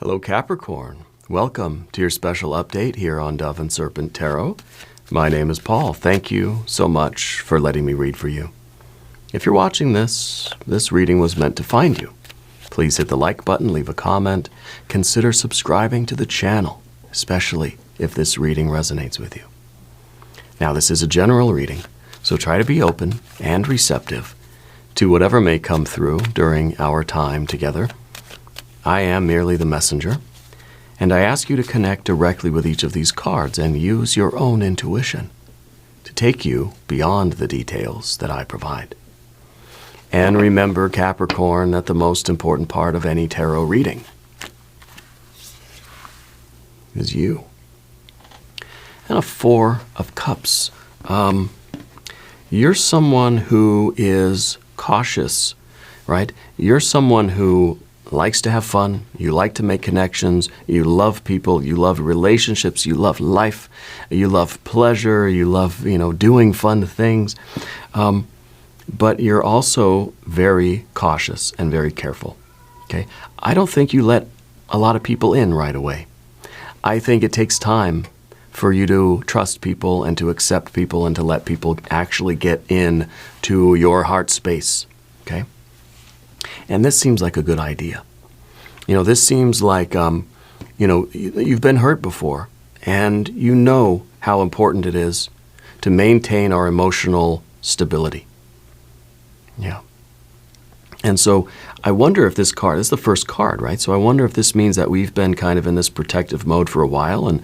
Hello Capricorn. Welcome to your special update here on Dove and Serpent Tarot. My name is Paul. Thank you so much for letting me read for you. If you're watching this reading was meant to find you. Please hit the like button, leave a comment, consider subscribing to the channel, especially if this reading resonates with you. Now this is a general reading, so try to be open and receptive to whatever may come through during our time together. I am merely the messenger, and I ask you to connect directly with each of these cards and use your own intuition to take you beyond the details that I provide. And remember, Capricorn, that the most important part of any tarot reading is you. And a Four of Cups. You're someone who is cautious, right? You're someone who likes to have fun, you like to make connections, you love people, you love relationships, you love life, you love pleasure, you love, doing fun things. But you're also very cautious and very careful, okay? I don't think you let a lot of people in right away. I think it takes time for you to trust people and to accept people and to let people actually get in to your heart space, okay? And this seems like a good idea. This seems like, you've been hurt before, and you know how important it is to maintain our emotional stability. Yeah. And so I wonder if this is the first card, right? So I wonder if this means that we've been kind of in this protective mode for a while, and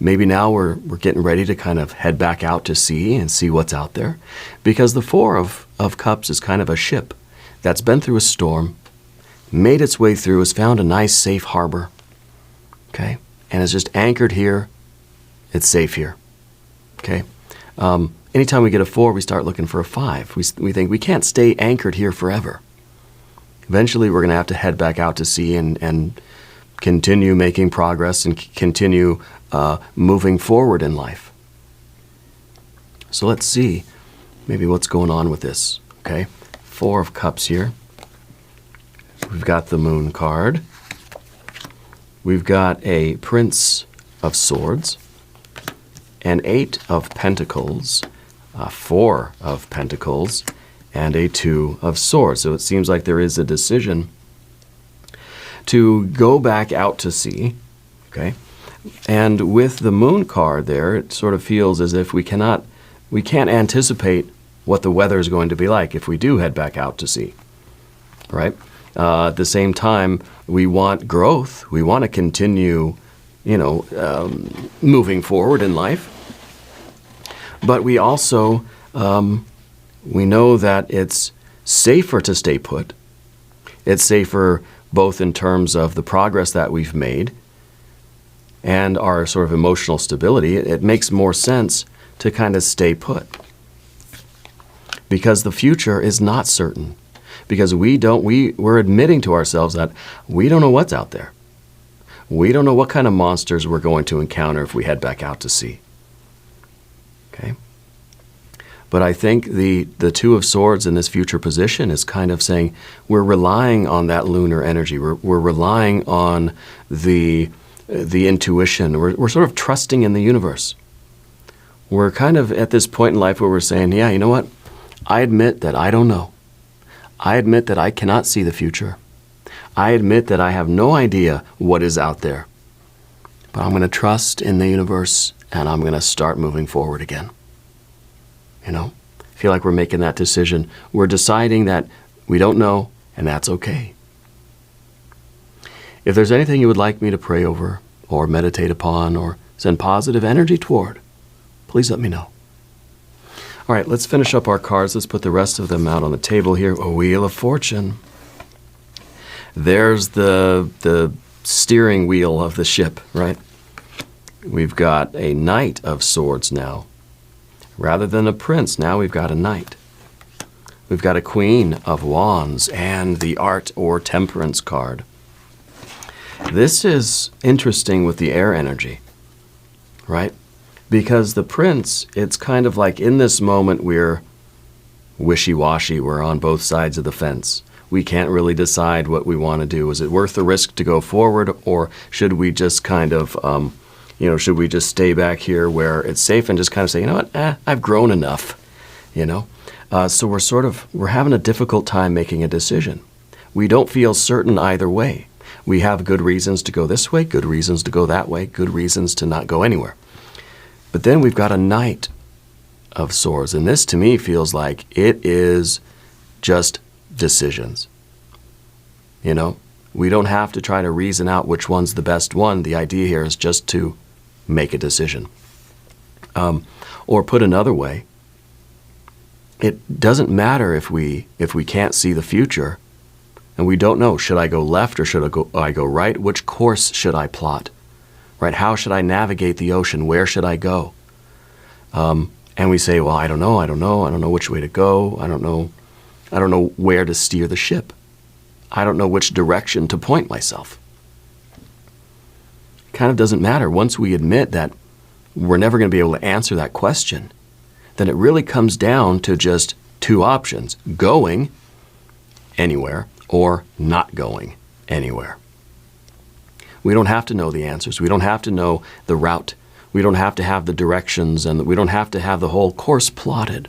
maybe now we're getting ready to kind of head back out to sea and see what's out there. Because the Four of Cups is kind of a ship that's been through a storm, made its way through, has found a nice safe harbor, okay? And is just anchored here. It's safe here, okay? Anytime we get a 4, we start looking for a 5. We think we can't stay anchored here forever. Eventually, we're going to have to head back out to sea and continue making progress and continue moving forward in life. So let's see maybe what's going on with this, okay? 4 of Cups here. We've got the Moon card. We've got a Prince of Swords, an 8 of Pentacles, a 4 of Pentacles, and a 2 of Swords. So it seems like there is a decision to go back out to sea, okay? And with the Moon card there, it sort of feels as if we can't anticipate what the weather is going to be like if we do head back out to sea, right? At the same time, we want growth. We want to continue, moving forward in life. But we also, we know that it's safer to stay put. It's safer both in terms of the progress that we've made and our sort of emotional stability. It makes more sense to kind of stay put because the future is not certain. Because we're admitting to ourselves that we don't know what's out there. We don't know what kind of monsters we're going to encounter if we head back out to sea. Okay? But I think the 2 of Swords in this future position is kind of saying we're relying on that lunar energy. We're relying on the intuition. We're sort of trusting in the universe. We're kind of at this point in life where we're saying, yeah, you know what? I admit that I don't know. I admit that I cannot see the future. I admit that I have no idea what is out there. But I'm going to trust in the universe, and I'm going to start moving forward again. I feel like we're making that decision. We're deciding that we don't know, and that's okay. If there's anything you would like me to pray over or meditate upon or send positive energy toward, please let me know. All right, let's finish up our cards. Let's put the rest of them out on the table here. A Wheel of Fortune. There's the steering wheel of the ship, right? We've got a Knight of Swords now. Rather than a Prince, now we've got a Knight. We've got a Queen of Wands and the Art or Temperance card. This is interesting with the air energy, right? Because the Prince, it's kind of like in this moment we're wishy-washy. We're on both sides of the fence. we can't really decide what we want to do. Is it worth the risk to go forward, or should we just kind of, should we just stay back here where it's safe and just kind of say, you know what, I've grown enough, So we're having a difficult time making a decision. We don't feel certain either way. We have good reasons to go this way, good reasons to go that way, good reasons to not go anywhere. But then we've got a Knight of Swords, and this to me feels like it is just decisions. We don't have to try to reason out which one's the best one. The idea here is just to make a decision. Or put another way, it doesn't matter if we can't see the future and we don't know, should I go left or should I go right? Which course should I plot? Right? How should I navigate the ocean? Where should I go? And we say, well, I don't know which way to go. I don't know where to steer the ship. I don't know which direction to point myself. It kind of doesn't matter. Once we admit that we're never going to be able to answer that question, then it really comes down to just two options: going anywhere or not going anywhere. We don't have to know the answers. We don't have to know the route. We don't have to have the directions, and we don't have to have the whole course plotted.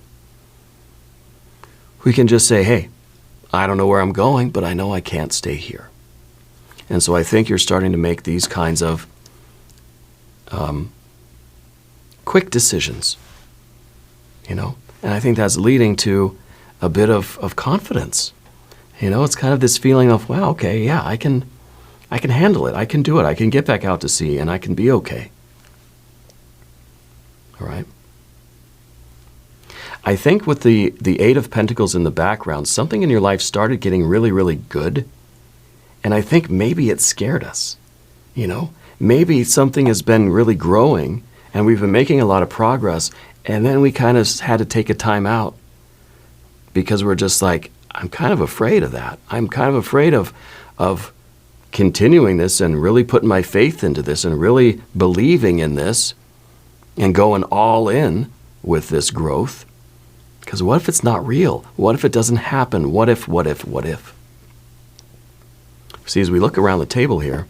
We can just say, hey, I don't know where I'm going, but I know I can't stay here. And so I think you're starting to make these kinds of quick decisions, And I think that's leading to a bit of confidence. It's kind of this feeling of, wow, okay, yeah, I can handle it. I can do it. I can get back out to sea, and I can be okay. All right? I think with the Eight of Pentacles in the background, something in your life started getting really, really good. And I think maybe it scared us. Maybe something has been really growing, and we've been making a lot of progress, and then we kind of had to take a time out because we're just like, I'm kind of afraid of that. I'm kind of afraid of continuing this and really putting my faith into this and really believing in this and going all in with this growth. Because what if it's not real? What if it doesn't happen? What if? See, as we look around the table here,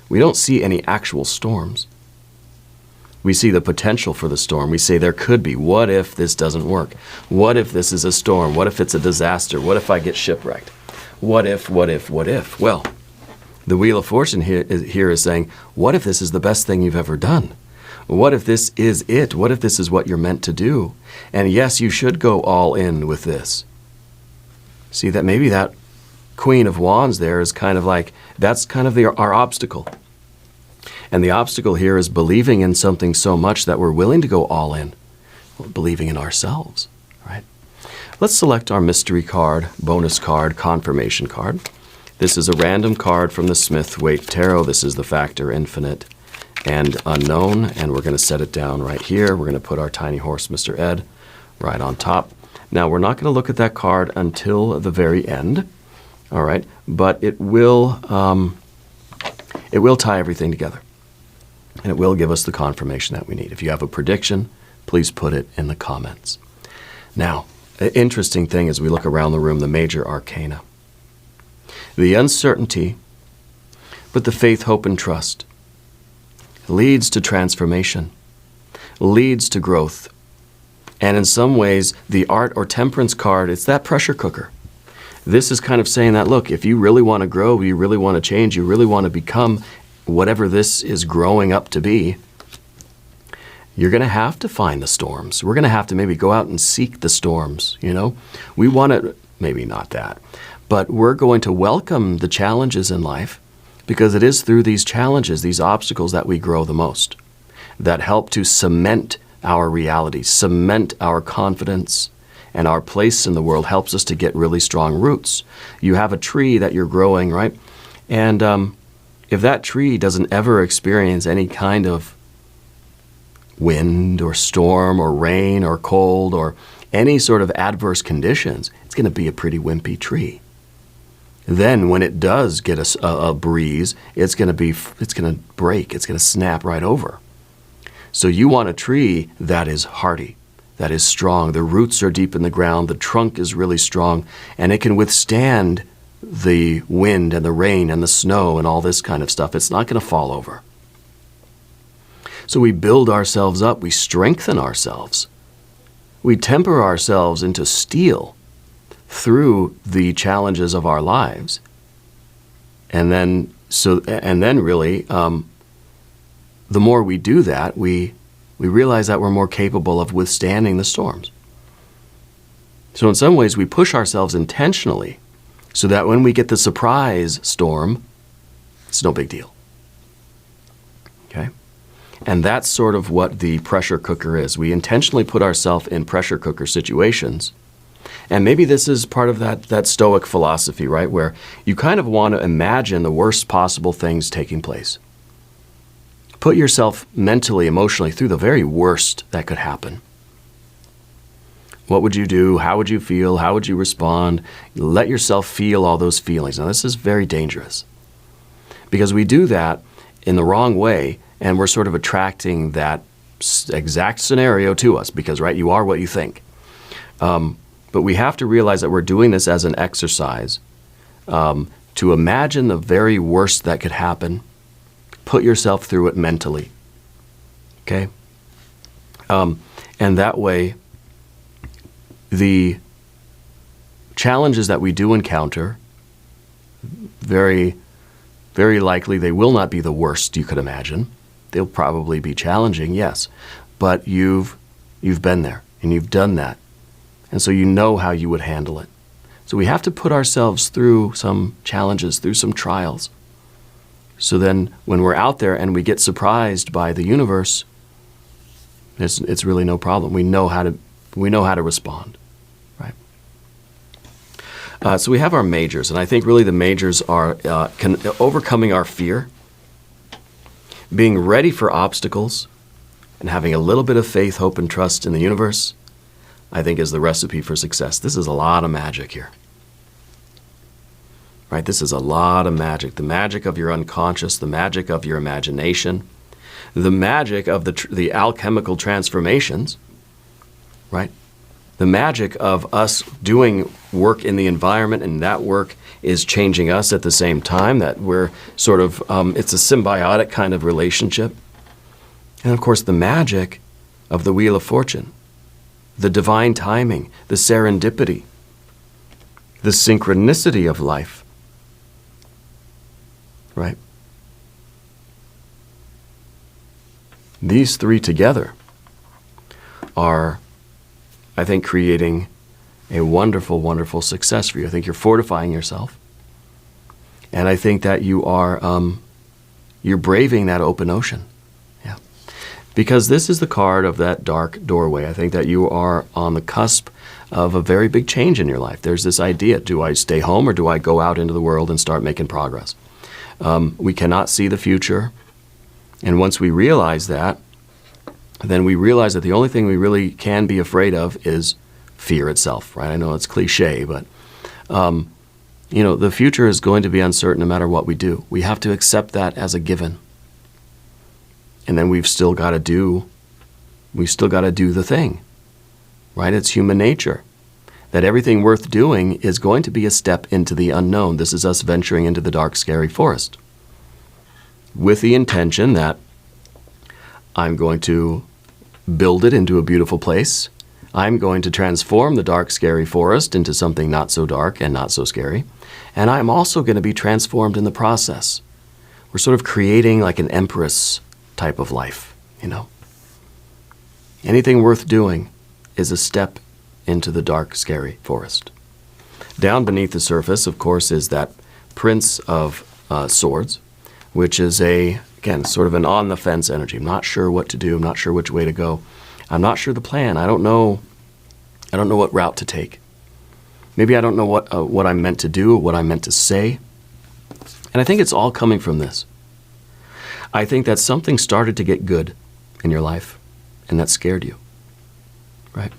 we don't see any actual storms. We see the potential for the storm. We say there could be. What if this doesn't work? What if this is a storm? What if it's a disaster? What if I get shipwrecked? What if? Well, the Wheel of Fortune here is saying, what if this is the best thing you've ever done? What if this is it? What if this is what you're meant to do? And yes, you should go all in with this. See, that maybe that Queen of Wands there is kind of like, that's kind of our obstacle. And the obstacle here is believing in something so much that we're willing to go all in. Believing in ourselves, right? Let's select our mystery card, bonus card, confirmation card. This is a random card from the Smith-Waite Tarot. This is the Factor Infinite and Unknown, and we're going to set it down right here. We're going to put our tiny horse, Mr. Ed, right on top. Now, we're not going to look at that card until the very end, all right? But it will tie everything together. And it will give us the confirmation that we need. If you have a prediction, please put it in the comments. Now, the interesting thing as we look around the room, the major arcana. The uncertainty, but the faith, hope, and trust leads to transformation, leads to growth. And in some ways, the Art or Temperance card, it's that pressure cooker. This is kind of saying that, look, if you really want to grow, you really want to change, you really want to become whatever this is growing up to be, you're going to have to find the storms. We're going to have to maybe go out and seek the storms, We want to, maybe not that, but we're going to welcome the challenges in life because it is through these challenges, these obstacles that we grow the most, that help to cement our reality, cement our confidence, and our place in the world helps us to get really strong roots. You have a tree that you're growing, right? And if that tree doesn't ever experience any kind of wind or storm or rain or cold or any sort of adverse conditions, it's going to be a pretty wimpy tree. Then when it does get a breeze, it's going to break, it's going to snap right over. So you want a tree that is hardy, that is strong. The roots are deep in the ground, the trunk is really strong, and it can withstand the wind and the rain and the snow and all this kind of stuff. It's not going to fall over. So we build ourselves up. We strengthen ourselves. We temper ourselves into steel through the challenges of our lives. And then really, the more we do that, we realize that we're more capable of withstanding the storms. So in some ways, we push ourselves intentionally so that when we get the surprise storm, it's no big deal. Okay? And that's sort of what the pressure cooker is. We intentionally put ourselves in pressure cooker situations. And maybe this is part of that Stoic philosophy, right? Where you kind of want to imagine the worst possible things taking place. Put yourself mentally, emotionally through the very worst that could happen. What would you do? How would you feel? How would you respond? Let yourself feel all those feelings. Now, this is very dangerous because we do that in the wrong way, and we're sort of attracting that exact scenario to us because, right, you are what you think. But we have to realize that we're doing this as an exercise to imagine the very worst that could happen. Put yourself through it mentally. Okay? And that way, the challenges that we do encounter, very, very likely they will not be the worst you could imagine. They'll probably be challenging, yes. But you've been there and you've done that. And so you know how you would handle it. So we have to put ourselves through some challenges, through some trials. So then when we're out there and we get surprised by the universe, it's really no problem. We know how to respond, right? So we have our majors, and I think really the majors are overcoming our fear, being ready for obstacles, and having a little bit of faith, hope, and trust in the universe, I think is the recipe for success. This is a lot of magic here. Right? This is a lot of magic. The magic of your unconscious, the magic of your imagination, the magic of the alchemical transformations, right? The magic of us doing work in the environment, and that work is changing us at the same time, that we're sort of, it's a symbiotic kind of relationship. And of course, the magic of the Wheel of Fortune, the divine timing, the serendipity, the synchronicity of life. Right? These three together are, I think, creating a wonderful, wonderful success for you. I think you're fortifying yourself. And I think that you are, you're braving that open ocean. Yeah. Because this is the card of that dark doorway. I think that you are on the cusp of a very big change in your life. There's this idea, do I stay home or do I go out into the world and start making progress? We cannot see the future. And once we realize that, then we realize that the only thing we really can be afraid of is fear itself, right? I know it's cliche, but, the future is going to be uncertain no matter what we do. We have to accept that as a given. And then we've still got to do the thing, right? It's human nature. That everything worth doing is going to be a step into the unknown. This is us venturing into the dark, scary forest with the intention that I'm going to build it into a beautiful place. I'm going to transform the dark, scary forest into something not so dark and not so scary. And I'm also going to be transformed in the process. We're sort of creating like an empress type of life, Anything worth doing is a step into the dark, scary forest. Down beneath the surface, of course, is that Prince of Swords, which is again, sort of an on-the-fence energy. I'm not sure what to do. I'm not sure which way to go. I'm not sure the plan. I don't know what route to take. Maybe I don't know what I'm meant to do or what I'm meant to say. And I think it's all coming from this. I think that something started to get good in your life, and that scared you, right?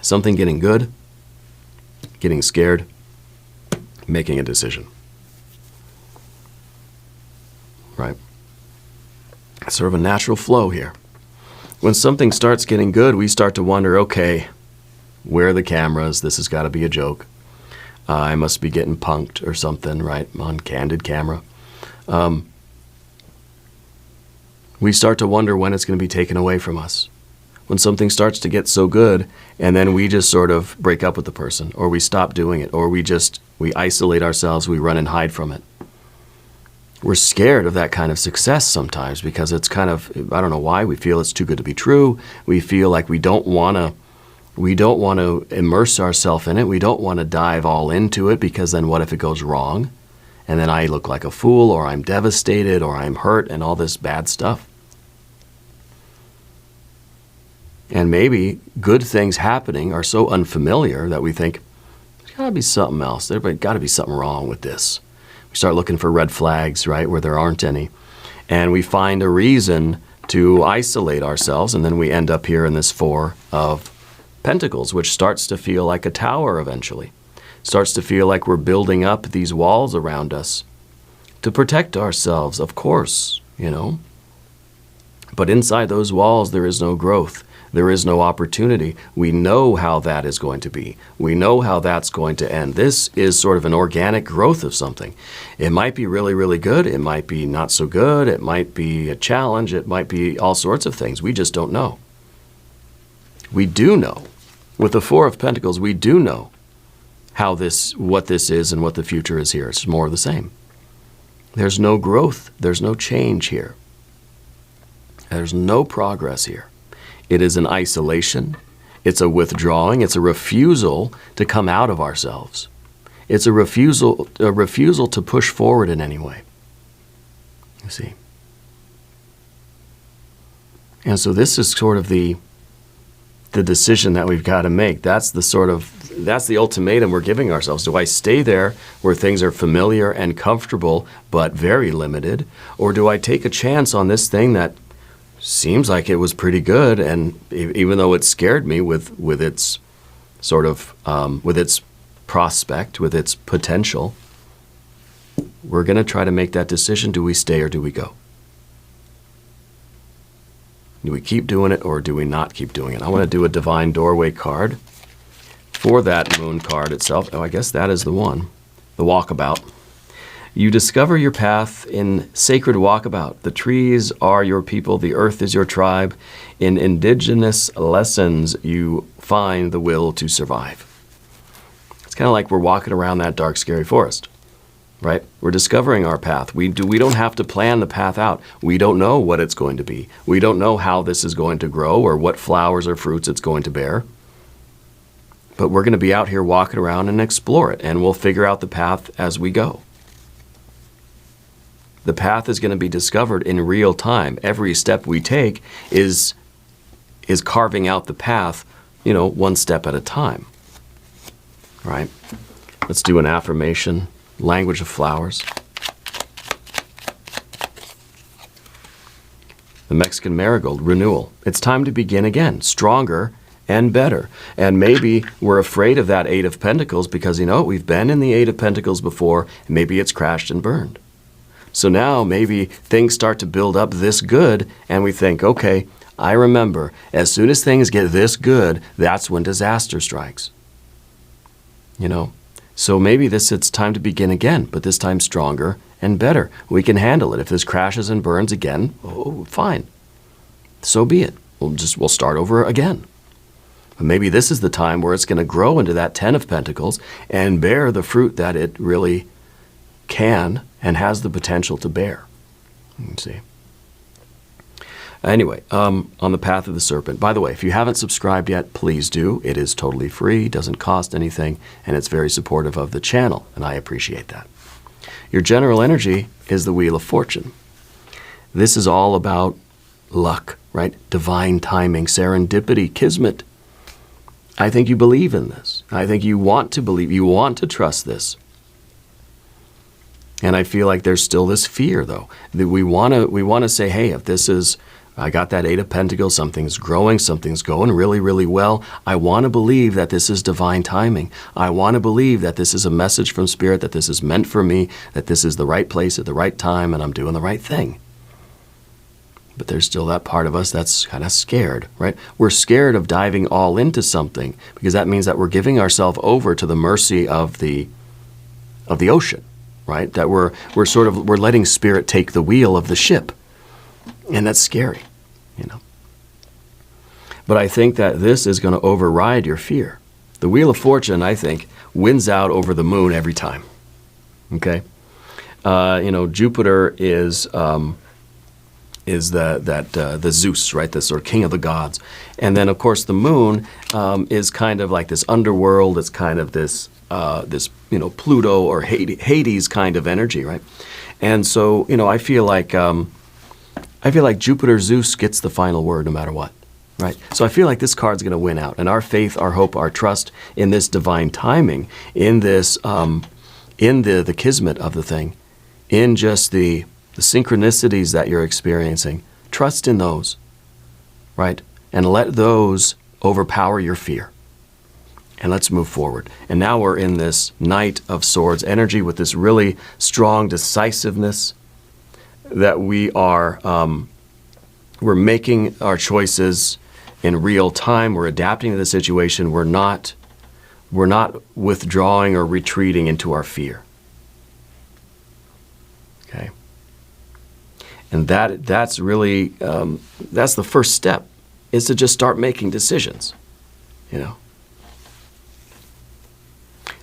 Something getting good, getting scared, making a decision. Right? It's sort of a natural flow here. When something starts getting good, we start to wonder, okay, Where are the cameras? This has got to be a joke. I must be getting punked or something, right, on candid camera. We start to wonder when it's going to be taken away from us. When something starts to get so good, and then we just sort of break up with the person, or we stop doing it, or we isolate ourselves, we run and hide from it. We're scared of that kind of success sometimes because it's kind of, I don't know why, we feel it's too good to be true. We feel like we don't want to immerse ourselves in it. We don't want to dive all into it because then what if it goes wrong? And then I look like a fool, or I'm devastated, or I'm hurt, and all this bad stuff. And maybe good things happening are so unfamiliar that we think, there's got to be something else. There's got to be something wrong with this. We start looking for red flags, right, where there aren't any. And we find a reason to isolate ourselves, and then we end up here in this Four of Pentacles, which starts to feel like a tower eventually. Starts to feel like we're building up these walls around us to protect ourselves, of course, But inside those walls, there is no growth. There is no opportunity. We know how that is going to be. We know how that's going to end. This is sort of an organic growth of something. It might be really, really good. It might be not so good. It might be a challenge. It might be all sorts of things. We just don't know. We do know. With the Four of Pentacles, we do know what this is and what the future is here. It's more of the same. There's no growth. There's no change here. There's no progress here. It is an isolation. It's a withdrawing. It's a refusal to come out of ourselves. It's a refusal to push forward in any way. You see. And so this is sort of the decision that we've got to make. That's the ultimatum we're giving ourselves. Do I stay there where things are familiar and comfortable but very limited? Or do I take a chance on this thing that seems like it was pretty good, and even though it scared me with its sort of, with its prospect, with its potential, we're going to try to make that decision. Do we stay or do we go? Do we keep doing it or do we not keep doing it? I want to do a Divine Doorway card for that Moon card itself. Oh, I guess that is the one. The Walkabout. You discover your path in sacred walkabout. The trees are your people. The earth is your tribe. In indigenous lessons, you find the will to survive. It's kind of like we're walking around that dark, scary forest, right? We're discovering our path. We don't have to plan the path out. We don't know what it's going to be. We don't know how this is going to grow or what flowers or fruits it's going to bear. But we're going to be out here walking around and explore it, and we'll figure out the path as we go. The path is going to be discovered in real time. Every step we take is carving out the path, one step at a time. Right? Let's do an affirmation. Language of flowers. The Mexican marigold, renewal. It's time to begin again, stronger and better. And maybe we're afraid of that Eight of Pentacles because, we've been in the Eight of Pentacles before, and maybe it's crashed and burned. So now maybe things start to build up this good, and we think, okay, I remember, as soon as things get this good, that's when disaster strikes. So maybe it's time to begin again, but this time stronger and better. We can handle it. If this crashes and burns again, fine. So be it. We'll start over again. But maybe this is the time where it's going to grow into that Ten of Pentacles and bear the fruit that it really can and has the potential to bear. You can see. Anyway, on the path of the serpent. By the way, if you haven't subscribed yet, please do. It is totally free, doesn't cost anything, and it's very supportive of the channel, and I appreciate that. Your general energy is the Wheel of Fortune. This is all about luck, right? Divine timing, serendipity, kismet. I think you believe in this. I think you want to believe, you want to trust this. And I feel like there's still this fear, though, that we want to say, hey, if this is, I got that Eight of Pentacles, something's growing, something's going really, really well. I want to believe that this is divine timing. I want to believe that this is a message from Spirit, that this is meant for me, that this is the right place at the right time, and I'm doing the right thing. But there's still that part of us that's kind of scared, right? We're scared of diving all into something because that means that we're giving ourselves over to the mercy of the ocean, right? That we're letting spirit take the wheel of the ship. And that's scary, you know. But I think that this is going to override your fear. The Wheel of Fortune, I think, wins out over the moon every time. Okay? Jupiter is the Zeus, right? The sort of king of the gods. And then, of course, the moon is kind of like this underworld. It's kind of this Pluto or Hades kind of energy, right? And so, I feel like Jupiter Zeus gets the final word no matter what, right? So I feel like this card's going to win out. And our faith, our hope, our trust in this divine timing, in this, in the kismet of the thing, in just the synchronicities that you're experiencing, trust in those, right? And let those overpower your fear. And let's move forward. And now we're in this Knight of Swords energy with this really strong decisiveness that we are, we're making our choices in real time. We're adapting to the situation. We're not withdrawing or retreating into our fear. Okay. And that's really, that's the first step, is to just start making decisions,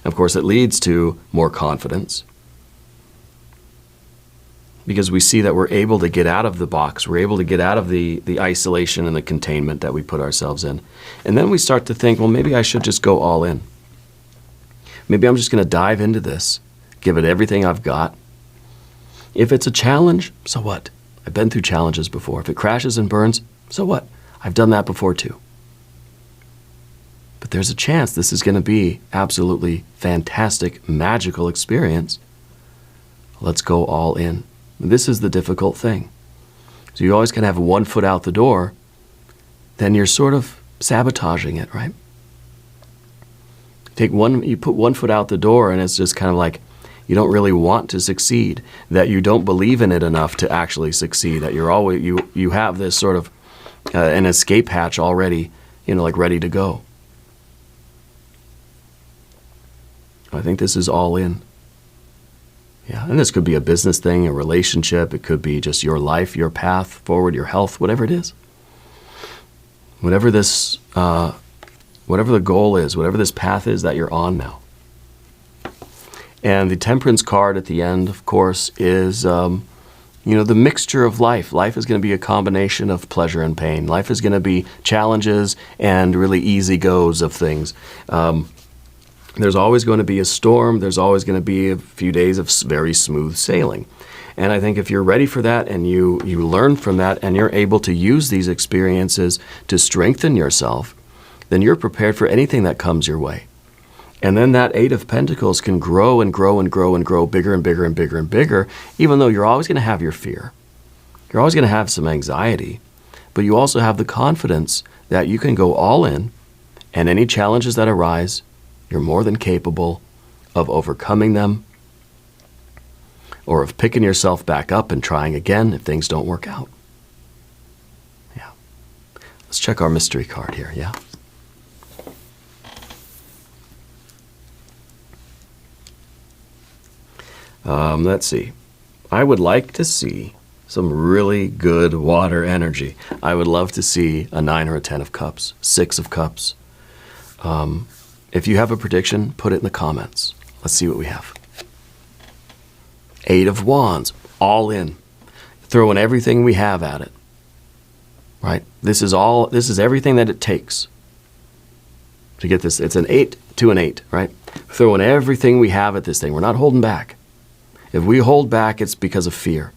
Of course, it leads to more confidence because we see that we're able to get out of the box. We're able to get out of the isolation and the containment that we put ourselves in. And then we start to think, well, maybe I should just go all in. Maybe I'm just going to dive into this, give it everything I've got. If it's a challenge, so what? I've been through challenges before. If it crashes and burns, so what? I've done that before too. But there's a chance this is going to be absolutely fantastic, magical experience. Let's go all in. This is the difficult thing. So you always kind of have one foot out the door, then you're sort of sabotaging it, right? You put one foot out the door and it's just kind of like, you don't really want to succeed, that you don't believe in it enough to actually succeed, that you're always, you have this sort of an escape hatch already, like ready to go. I think this is all in. Yeah, and this could be a business thing, a relationship. It could be just your life, your path forward, your health, whatever it is. Whatever this, whatever the goal is, whatever this path is that you're on now. And the Temperance card at the end, of course, is, the mixture of life. Life is going to be a combination of pleasure and pain. Life is going to be challenges and really easy goes of things. There's always going to be a storm. There's always going to be a few days of very smooth sailing. And I think if you're ready for that and you learn from that and you're able to use these experiences to strengthen yourself, then you're prepared for anything that comes your way. And then that Eight of Pentacles can grow and grow and grow and grow bigger and bigger and bigger and bigger, even though you're always going to have your fear. You're always going to have some anxiety, but you also have the confidence that you can go all in, and any challenges that arise, you're more than capable of overcoming them or of picking yourself back up and trying again if things don't work out. Yeah. Let's check our mystery card here, yeah? Let's see. I would like to see some really good water energy. I would love to see a 9 or a 10 of cups, 6 of cups. If you have a prediction, put it in the comments. Let's see what we have. 8 of Wands, all in. Throwing everything we have at it. Right? This is everything that it takes to get this. It's an 8 to an 8, right? Throwing everything we have at this thing. We're not holding back. If we hold back, it's because of fear.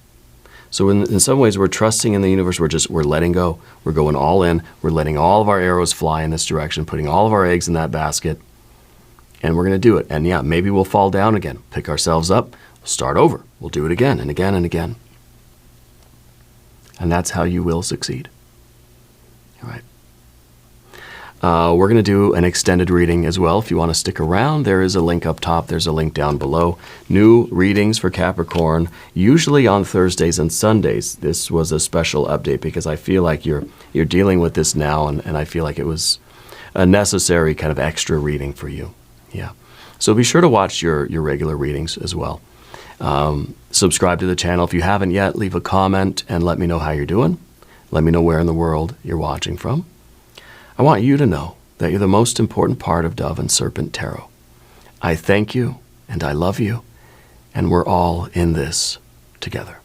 So in some ways, we're trusting in the universe. We're letting go. We're going all in. We're letting all of our arrows fly in this direction, putting all of our eggs in that basket, and we're going to do it. And yeah, maybe we'll fall down again, pick ourselves up, we'll start over. We'll do it again and again and again. And that's how you will succeed. All right. We're going to do an extended reading as well. If you want to stick around, there is a link up top. There's a link down below. New readings for Capricorn, usually on Thursdays and Sundays. This was a special update because I feel like you're dealing with this now, and I feel like it was a necessary kind of extra reading for you. Yeah. So be sure to watch your regular readings as well. Subscribe to the channel if you haven't yet. Leave a comment and let me know how you're doing. Let me know where in the world you're watching from. I want you to know that you're the most important part of Dove and Serpent Tarot. I thank you and I love you, and we're all in this together.